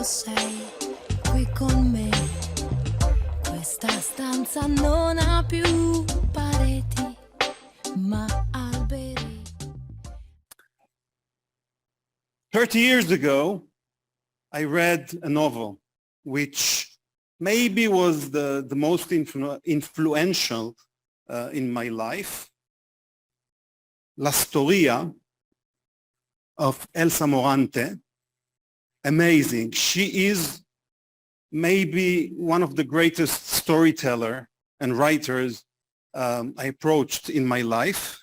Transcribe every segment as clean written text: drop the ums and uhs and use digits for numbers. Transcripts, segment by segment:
sei qui con me. Questa stanza non ha più pareti, ma alberi. 30 years ago, I read a novel which maybe was the most influential in my life, La Storia of Elsa Morante. Amazing. She is maybe one of the greatest storyteller and writers I approached in my life.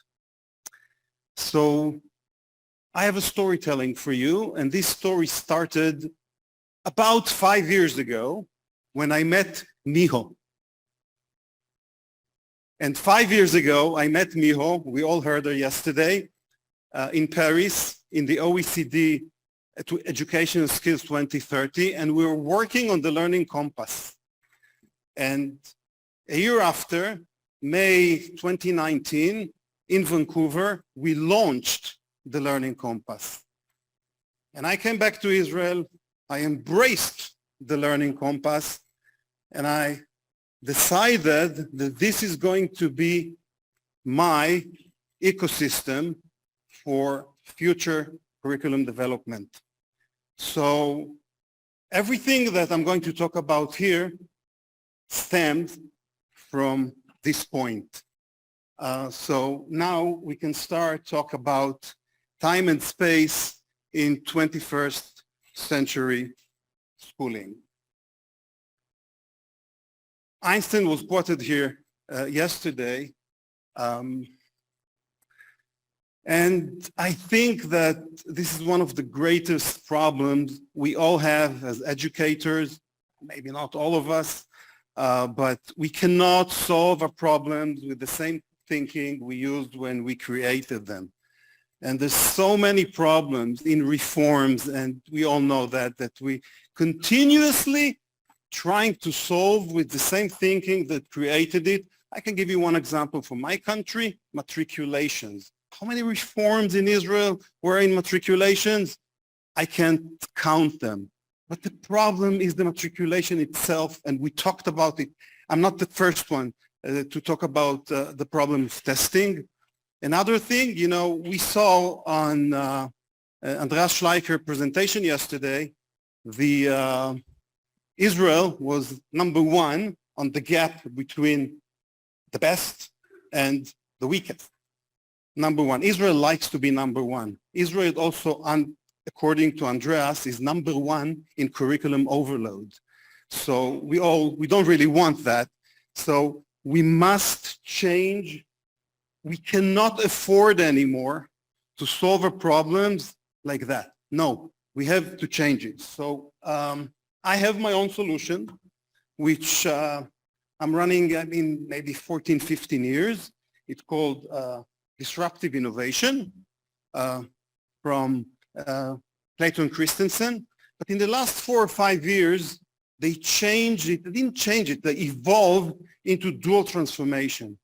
So I have a storytelling for you, and this story started about 5 years ago when I met Miho. And 5 years ago, I met Miho, we all heard her yesterday, in Paris, in the OECD Educational Skills 2030, and we were working on the Learning Compass. And a year after, May 2019, in Vancouver, we launched the Learning Compass. And I came back to Israel, I embraced the Learning Compass, and I decided that this is going to be my ecosystem for future curriculum development. So everything that I'm going to talk about here stems from this point. So now we can start talk about time and space in 21st century schooling. Einstein was quoted here yesterday, and I think that this is one of the greatest problems we all have as educators, maybe not all of us, but we cannot solve our problems with the same thinking we used when we created them. And there's so many problems in reforms, and we all know that we continuously trying to solve with the same thinking that created it. I can give you one example from my country, matriculations. How many reforms in Israel were in matriculations? I can't count them. But the problem is the matriculation itself, and we talked about it. I'm not the first one to talk about the problem of testing. Another thing, you know, we saw on Andreas Schleicher's presentation yesterday, Israel was number one on the gap between the best and the weakest. Number one. Israel likes to be number one. Israel also, according to Andreas, is number one in curriculum overload. So we don't really want that. So we must change. We cannot afford anymore to solve our problems like that. No, we have to change it. So I have my own solution, which I'm running in maybe 14, 15 years. It's called disruptive innovation from Plato and Christensen. But in the last 4 or 5 years, they changed it. They didn't change it. They evolved into dual transformation.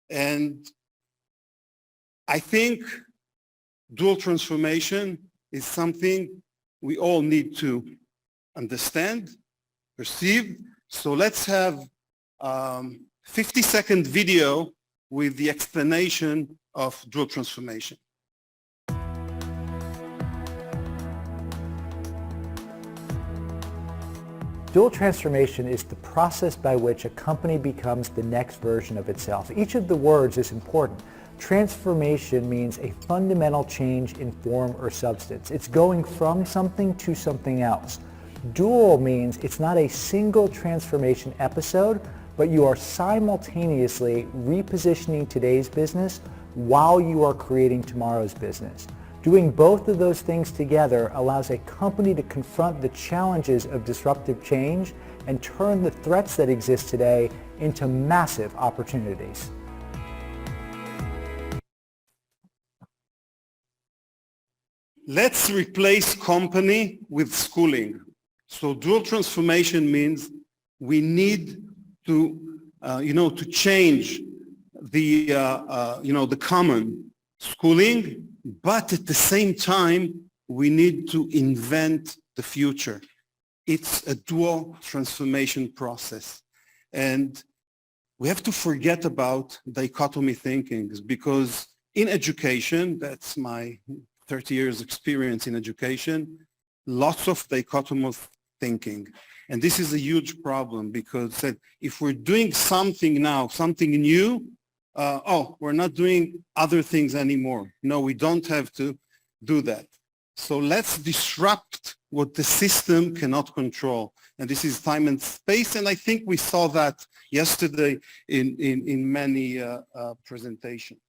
And I think dual transformation is something we all need to understand, perceive. So let's have 50-second video with the explanation of dual transformation. Dual transformation is the process by which a company becomes the next version of itself. Each of the words is important. Transformation means a fundamental change in form or substance. It's going from something to something else. Dual means it's not a single transformation episode, but you are simultaneously repositioning today's business while you are creating tomorrow's business. Doing both of those things together allows a company to confront the challenges of disruptive change and turn the threats that exist today into massive opportunities. Let's replace company with schooling. So dual transformation means we need to, to change the, the common schooling, but at the same time, we need to invent the future. it's a dual transformation process. And we have to forget about dichotomy thinking, because in education, that's my 30 years experience in education, lots of dichotomous thinking. And this is a huge problem, because if we're doing something now, something new, we're not doing other things anymore. No, we don't have to do that. So let's disrupt what the system cannot control. And this is time and space. And I think we saw that yesterday in many presentations.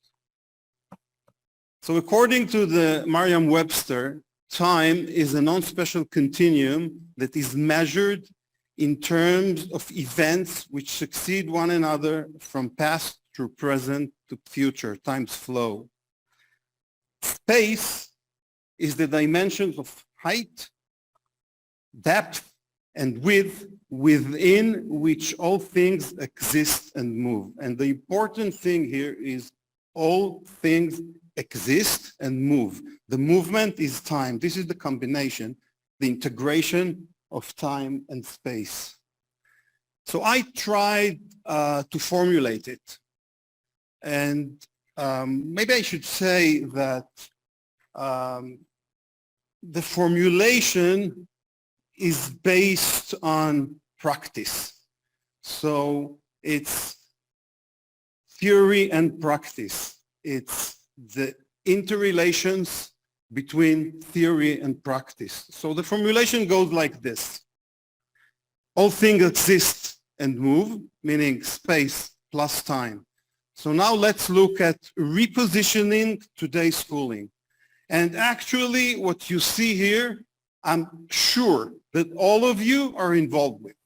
So according to the Merriam-Webster, time is a non-spatial continuum that is measured in terms of events which succeed one another from past through present to future, time's flow. Space is the dimensions of height, depth, and width within which all things exist and move. And the important thing here is all things exist and move. The movement is time. This is the combination, the integration of time and space. So I tried to formulate it. And maybe I should say that the formulation is based on practice. So it's theory and practice. It's the interrelations between theory and practice. So the formulation goes like this. All things exist and move, meaning space plus time. So now let's look at repositioning today's schooling. And actually what you see here, I'm sure that all of you are involved with,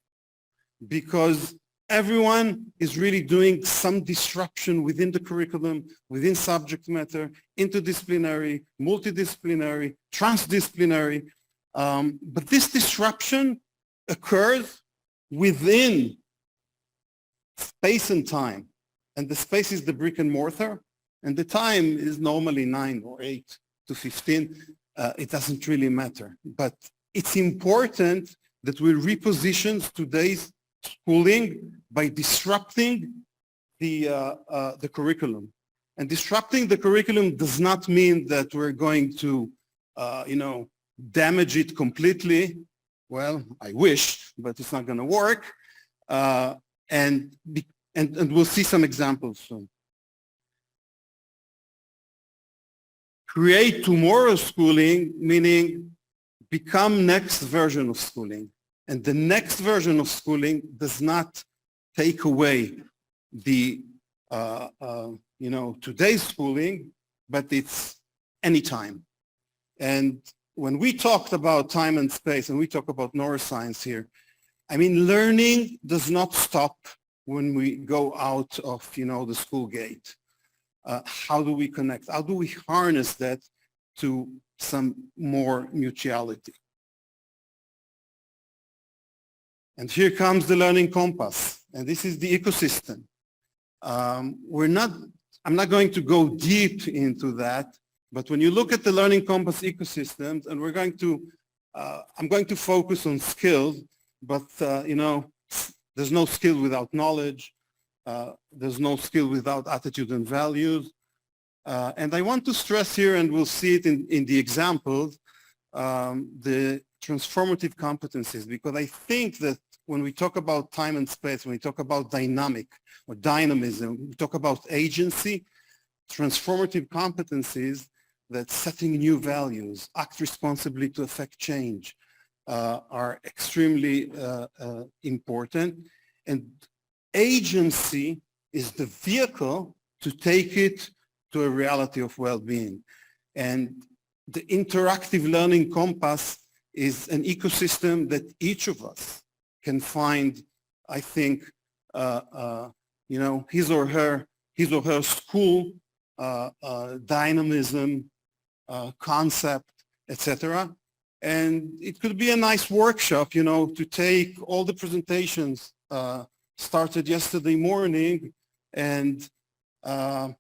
because everyone is really doing some disruption within the curriculum, within subject matter, interdisciplinary, multidisciplinary, transdisciplinary. But this disruption occurs within space and time. And the space is the brick and mortar, and the time is normally 9 or 8 to 15. It doesn't really matter. But it's important that we reposition today's schooling by disrupting the curriculum. And disrupting the curriculum does not mean that we're going to, damage it completely. Well, I wish, but it's not going to work. And we'll see some examples soon. Create tomorrow's schooling, meaning become next version of schooling. And the next version of schooling does not take away the, today's schooling, but it's anytime. And when we talked about time and space, and we talk about neuroscience here, I mean, learning does not stop when we go out of, the school gate. How do we connect? How do we harness that to some more mutuality? And here comes the learning compass, and this is the ecosystem. I'm not going to go deep into that, but when you look at the learning compass ecosystems, and I'm going to focus on skills, but there's no skill without knowledge. There's no skill without attitude and values. And I want to stress here, and we'll see it in the examples, the transformative competencies, because I think that when we talk about time and space, when we talk about dynamic or dynamism, we talk about agency, transformative competencies that setting new values, act responsibly to affect change, are extremely important. And agency is the vehicle to take it to a reality of well-being. And the interactive learning compass is an ecosystem that each of us can find, I think, his or her school dynamism, concept, etc. And it could be a nice workshop, to take all the presentations started yesterday morning and, and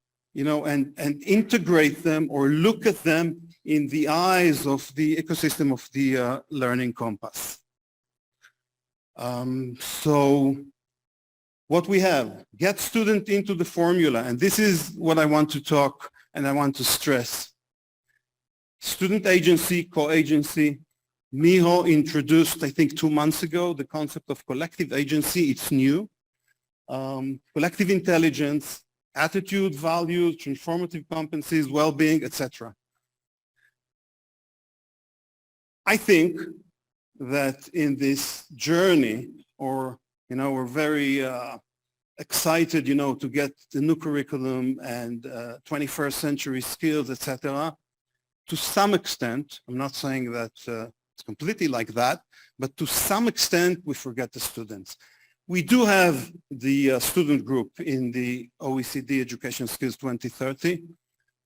integrate them or look at them in the eyes of the ecosystem of the learning compass. So what we have, get student into the formula, and this is what I want to talk and I want to stress. Student agency, co-agency. Miho introduced, I think 2 months ago, the concept of collective agency. It's new. Collective intelligence, attitude, values, transformative competencies, well-being, etc. I think that in this journey, or, we're very excited, to get the new curriculum and 21st century skills, etc. To some extent, I'm not saying that it's completely like that, but to some extent, we forget the students. We do have the student group in the OECD Education Skills 2030.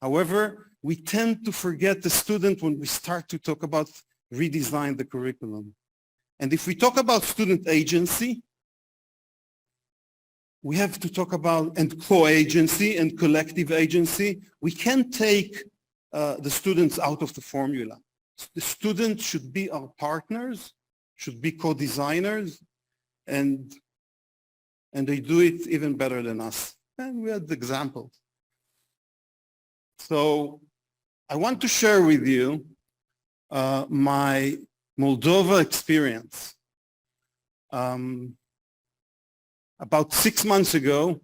However, we tend to forget the student when we start to talk about redesign the curriculum. And if we talk about student agency, we have to talk about, and co-agency and collective agency. We can't take the students out of the formula. The students should be our partners, should be co-designers, and they do it even better than us. And we had examples. So I want to share with you my Moldova experience. About 6 months ago,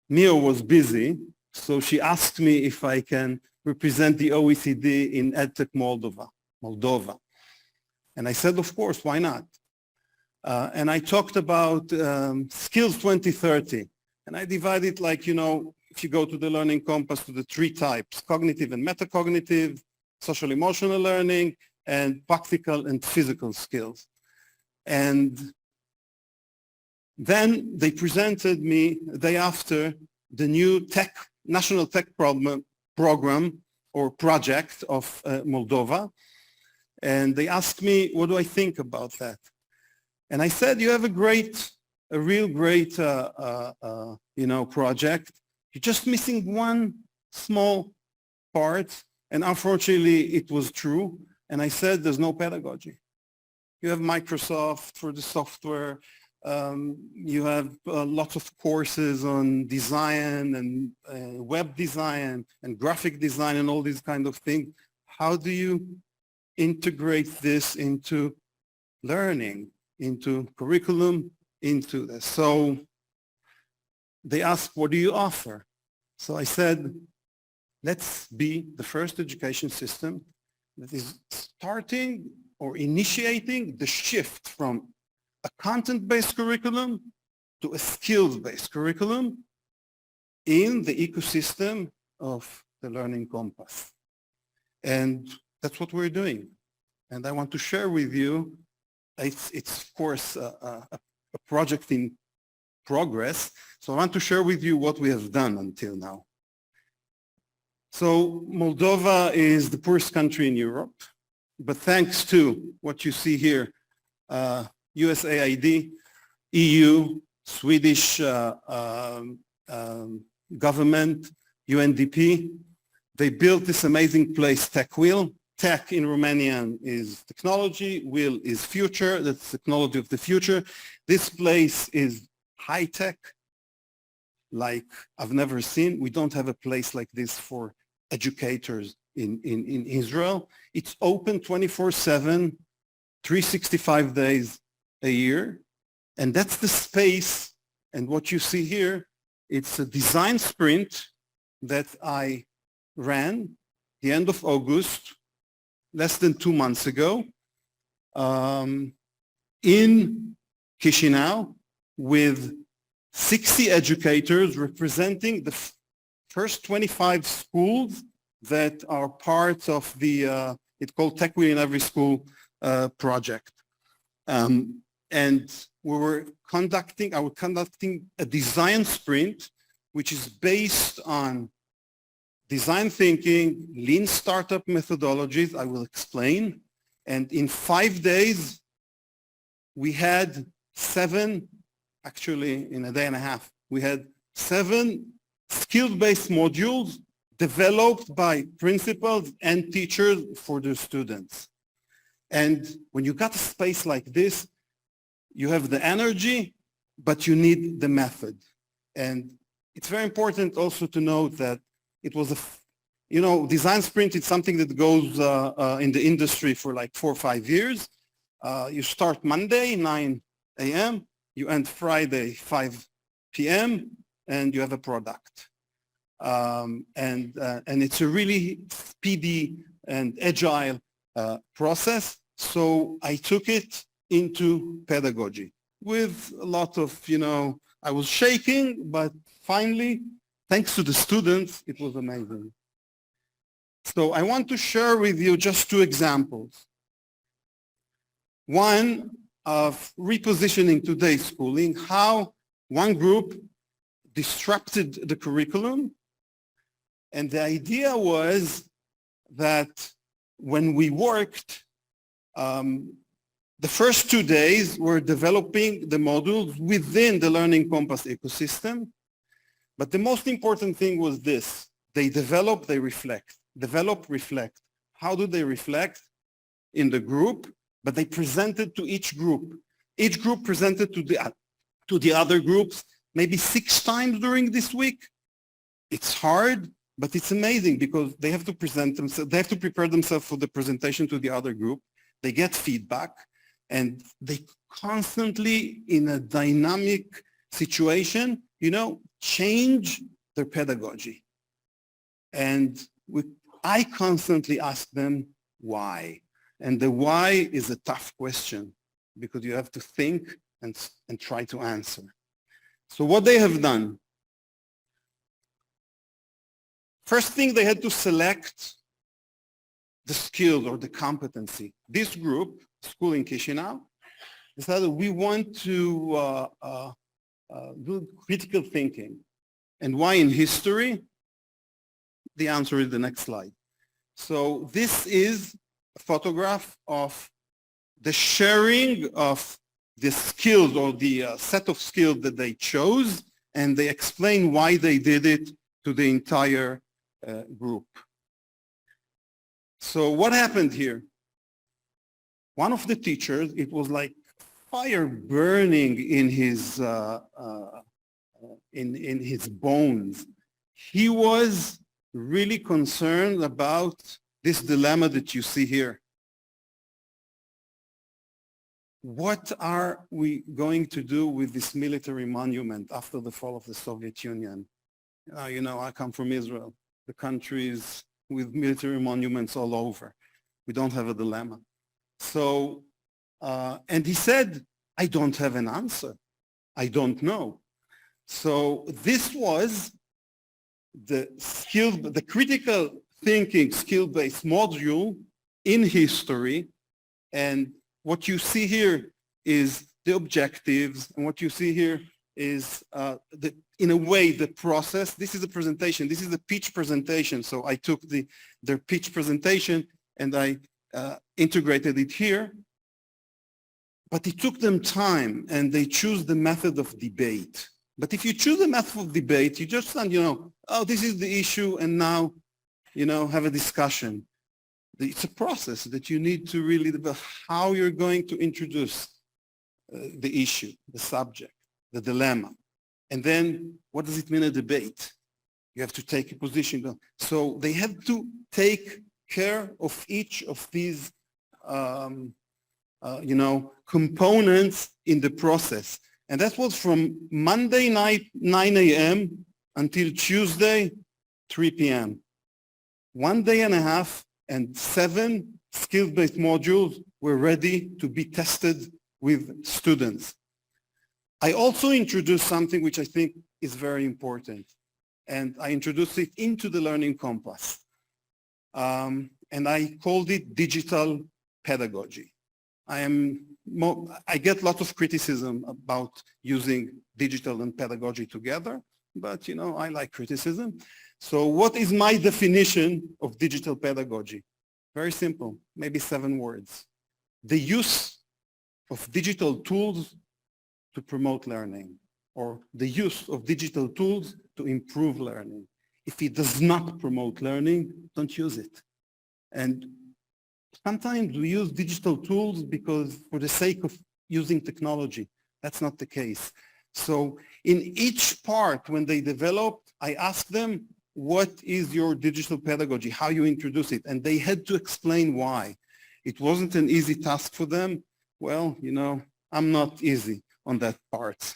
Mio was busy, so she asked me if I can represent the OECD in EdTech Moldova. And I said, of course, why not? And I talked about Skills 2030. And I divided, like, if you go to the learning compass, to the 3 types: cognitive and metacognitive, social emotional learning, and practical and physical skills. And then they presented me the day after the new national tech program or project of Moldova. And they asked me, what do I think about that? And I said, you have a real great, project. You're just missing one small part. And unfortunately, it was true. And I said, there's no pedagogy. You have Microsoft for the software. You have lots of courses on design and web design and graphic design and all these kind of things. How do you integrate this into learning, into curriculum, into this? So they asked, what do you offer? So I said, let's be the first education system that is starting or initiating the shift from a content-based curriculum to a skills-based curriculum in the ecosystem of the learning compass. And that's what we're doing. And I want to share with you, it's of course a project in progress. So I want to share with you what we have done until now. So Moldova is the poorest country in Europe, but thanks to what you see here, USAID, EU, Swedish government, UNDP, they built this amazing place, Tech Wheel. Tech in Romanian is technology, wheel is future, that's technology of the future. This place is high tech, like I've never seen. We don't have a place like this for educators in Israel. It's open 24/7, 365 days a year. And that's the space. And what you see here, it's a design sprint that I ran the end of August, less than 2 months ago, in Chisinau with 60 educators representing the first 25 schools that are part of the, it's called Tech Wheel in Every School project. And we were conducting a design sprint, which is based on design thinking, lean startup methodologies, I will explain. And in 5 days, we had 7, actually in a day and a half, we had 7 skill-based modules developed by principals and teachers for their students. And when you got a space like this, you have the energy, but you need the method. And it's very important also to note that it was design sprint is something that goes in the industry for like 4 or 5 years. You start Monday, 9 a.m., you end Friday, 5 p.m., and you have a product. And it's a really speedy and agile process. So I took it into pedagogy with a lot of, I was shaking, but finally, thanks to the students, it was amazing. So I want to share with you just 2 examples. One of repositioning today's schooling, how one group disrupted the curriculum. And the idea was that when we worked, the first 2 days were developing the modules within the Learning Compass ecosystem. But the most important thing was this: they develop, they reflect. Develop, reflect. How do they reflect? In the group, but they presented to each group. Each group presented to the other groups maybe 6 times during this week. It's hard, but it's amazing because they have to present themselves, they have to prepare themselves for the presentation to the other group. They get feedback, and they constantly, in a dynamic situation, change their pedagogy. And I constantly ask them why. And the why is a tough question because you have to think and try to answer. So what they have done, first thing, they had to select the skill or the competency. This group, school in Chisinau, decided we want to do critical thinking. And why in history? The answer is the next slide. So this is a photograph of the sharing of the skills or the set of skills that they chose, and they explain why they did it to the entire group. So what happened here? One of the teachers, it was like fire burning in his bones. He was really concerned about this dilemma that you see here. What are we going to do with this military monument after the fall of the Soviet Union? I come from Israel. The country is with military monuments all over. We don't have a dilemma. So, and he said, I don't have an answer. I don't know. So this was the critical thinking skill-based module in history. And what you see here is the objectives, and what you see here is, in a way, the process. This is a presentation. This is a pitch presentation. So I took their pitch presentation and I integrated it here. But it took them time, and they choose the method of debate. But if you choose a method of debate, you just stand, oh, this is the issue, and now, have a discussion. It's a process that you need to really develop how you're going to introduce the issue, the subject, the dilemma. And then what does it mean a debate? You have to take a position. So they had to take care of each of these, components in the process. And that was from Monday night, 9 a.m. until Tuesday, 3 p.m. 1 day and a half, and 7 skill-based modules were ready to be tested with students. I also introduced something which I think is very important, and I introduced it into the Learning Compass. And I called it digital pedagogy. I get lots of criticism about using digital and pedagogy together, but I like criticism. So what is my definition of digital pedagogy? Very simple, maybe 7 words. The use of digital tools to promote learning, or the use of digital tools to improve learning. If it does not promote learning, don't use it. And sometimes we use digital tools because for the sake of using technology. That's not the case. So in each part, when they developed, I asked them, what is your digital pedagogy, how you introduce it? And they had to explain why. It wasn't an easy task for them. Well, you know, I'm not easy on that part.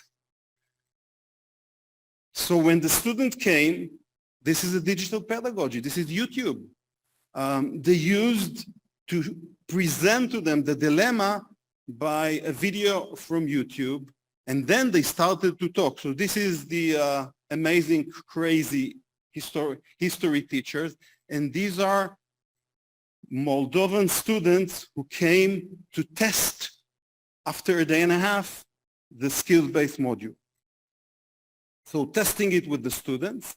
So when the student came, this is a digital pedagogy. This is YouTube. They used to present to them the dilemma by a video from YouTube, and then they started to talk. So this is the amazing, crazy history teachers, and these are Moldovan students who came to test after a day and a half the skills-based module. So testing it with the students.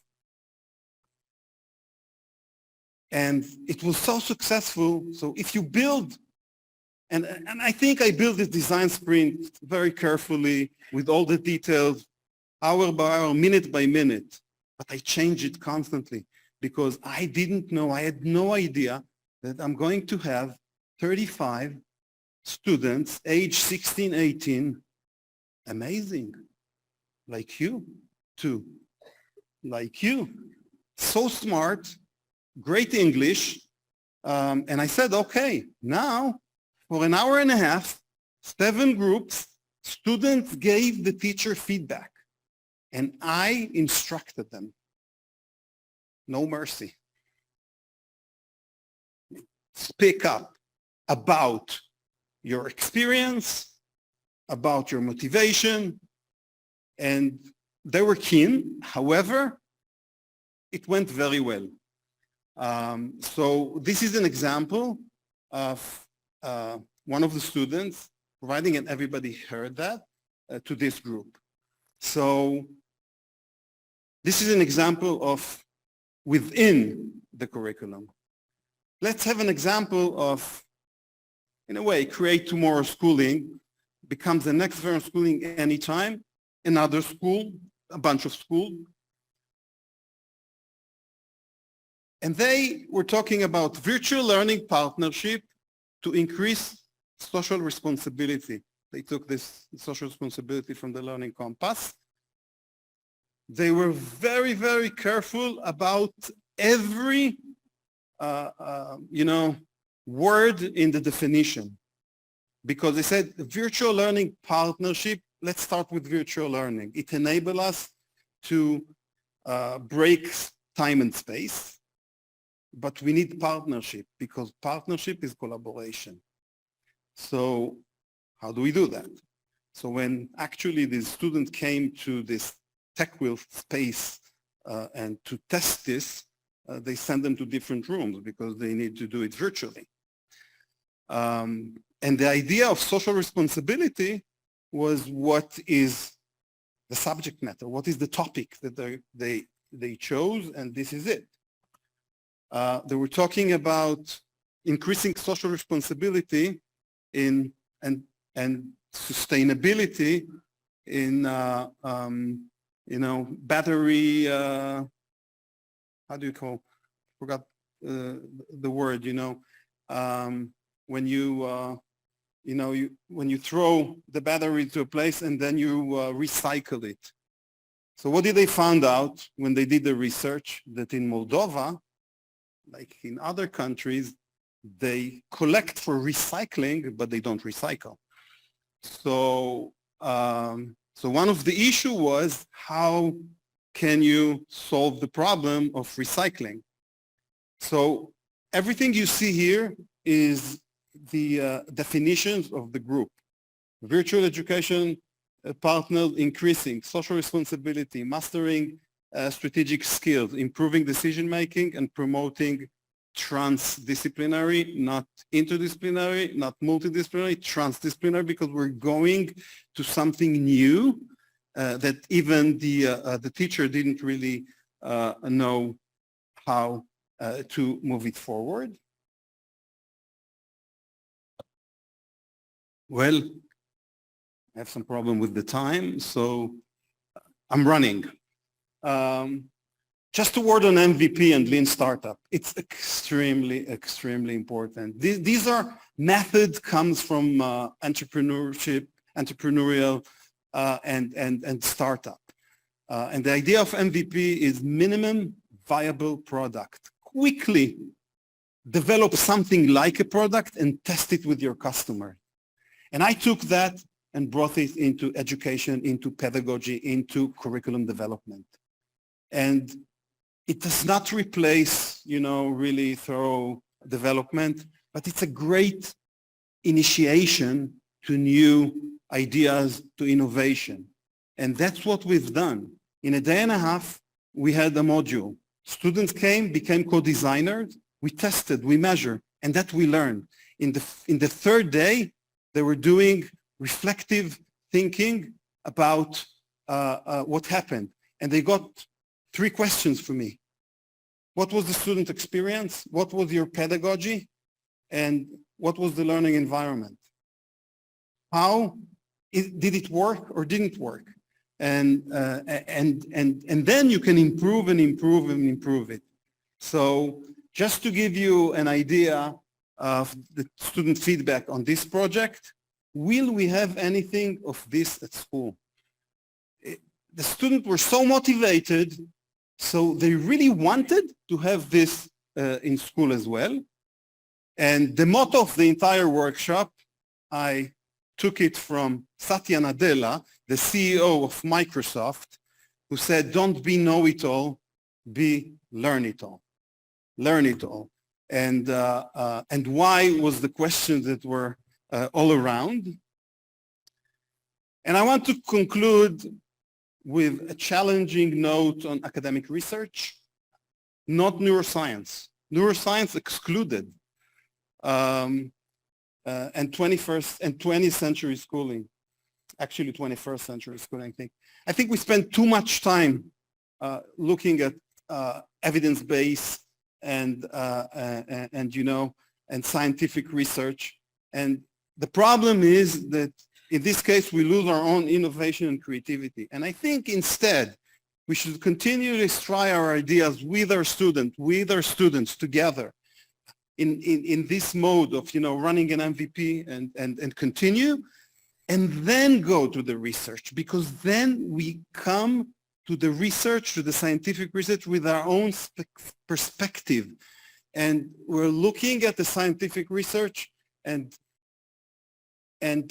And it was so successful. So if you build, and I think I built this design sprint very carefully with all the details, hour by hour, minute by minute, but I change it constantly because I didn't know, I had no idea that I'm going to have 35 students, age 16, 18, amazing, like you too, like you, so smart, great English, and I said, okay, now for an hour and a half, 7 groups, students gave the teacher feedback, and I instructed them. No mercy. Speak up about your experience, about your motivation, and they were keen. However, it went very well. So this is an example of one of the students providing, and everybody heard that, to this group. So this is an example of within the curriculum. Let's have an example of, in a way, create tomorrow schooling, becomes the next version of schooling anytime, another school, a bunch of schools. And they were talking about virtual learning partnership to increase social responsibility. They took this social responsibility from the Learning Compass. They were very, very careful about every, word in the definition. Because they said virtual learning partnership, let's start with virtual learning. It enables us to break time and space. But we need partnership because partnership is collaboration. So how do we do that? So when actually the student came to this tech wheel space and to test this, they send them to different rooms because they need to do it virtually. And the idea of social responsibility was what is the subject matter, what is the topic that they chose, and this is it. They were talking about increasing social responsibility in and sustainability in battery. How do you call? Forgot the word. When when you throw the battery to a place and then you recycle it. So what did they find out when they did the research? That in Moldova, like in other countries, they collect for recycling, but they don't recycle. So, so one of the issue was how can you solve the problem of recycling? So everything you see here is the definitions of the group. Virtual education partners increasing social responsibility, mastering strategic skills, improving decision-making, and promoting transdisciplinary, not interdisciplinary, not multidisciplinary, transdisciplinary, because we're going to something new that even the teacher didn't really know how to move it forward. Well, I have some problem with the time, so I'm running. Just a word on MVP and lean startup. It's extremely, extremely important. These are methods comes from entrepreneurship, entrepreneurial, and startup. And the idea of MVP is minimum viable product. Quickly develop something like a product and test it with your customer. And I took that and brought it into education, into pedagogy, into curriculum development. And it does not replace, really thorough development, but it's a great initiation to new ideas, to innovation. And that's what we've done. In a day and a half, we had a module. Students came, became co-designers. We tested, we measured, and that we learned. In the third day, they were doing reflective thinking about what happened. And they got 3 questions for me. What was the student experience? What was your pedagogy? And what was the learning environment? How did it work or didn't work? And then you can improve and improve and improve it. So just to give you an idea of the student feedback on this project, will we have anything of this at school? The students were so motivated, so they really wanted to have this in school as well. And the motto of the entire workshop, I took it from Satya Nadella, the CEO of Microsoft, who said, don't be know-it-all, be learn-it-all. Learn it all. And why was the questions that were all around. And I want to conclude with a challenging note on academic research, not neuroscience. Neuroscience excluded, and 21st and 20th century schooling, actually 21st century schooling, I think we spend too much time looking at evidence-based and scientific research. And the problem is that in this case, we lose our own innovation and creativity. And I think instead, we should continually try our ideas with our students together in this mode of, running an MVP and continue, and then go to the research, because then we come to the research, to the scientific research with our own perspective. And we're looking at the scientific research and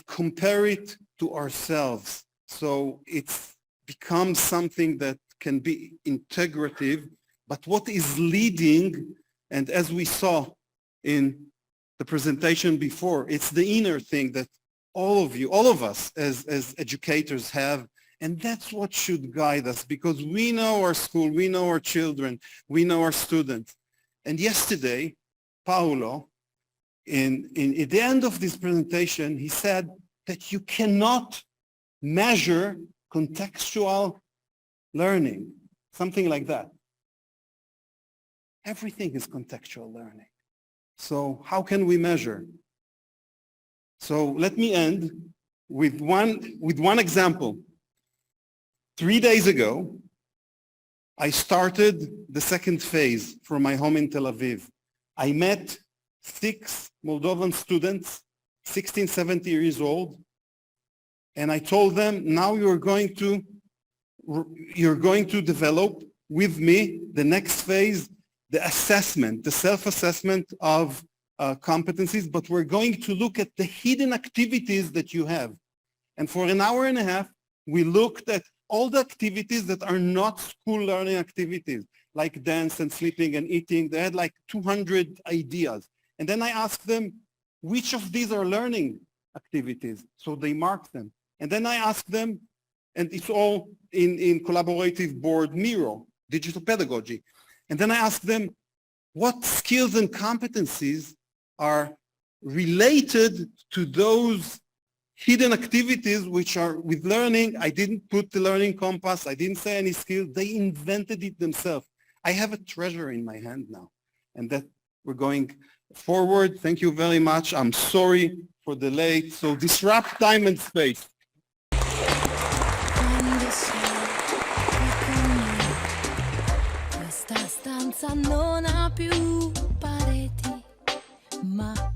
compare it to ourselves. So it's becomes something that can be integrative, but what is leading, and as we saw in the presentation before, it's the inner thing that all of us as educators have, and that's what should guide us, because we know our school, we know our children, we know our students. And yesterday, Paolo, at the end of this presentation, he said that you cannot measure contextual learning, something like that. Everything is contextual learning. So how can we measure? So let me end with one example. 3 days ago, I started the second phase from my home in Tel Aviv. I met 6 Moldovan students, 16, 17 years old, and I told them, now you're going to develop with me the next phase, the assessment, the self-assessment of competencies, but we're going to look at the hidden activities that you have. And for an hour and a half, we looked at all the activities that are not school learning activities, like dance and sleeping and eating. They had like 200 ideas. And then I asked them, which of these are learning activities? So they marked them. And then I asked them, and it's all in collaborative board Miro, digital pedagogy. And then I asked them, what skills and competencies are related to those hidden activities which are with learning? I didn't put the learning compass. I didn't say any skills. They invented it themselves. I have a treasure in my hand now, and that we're going forward. Thank you very much. I'm sorry for the late. So disrupt time and space. stanza non ha più pareti, ma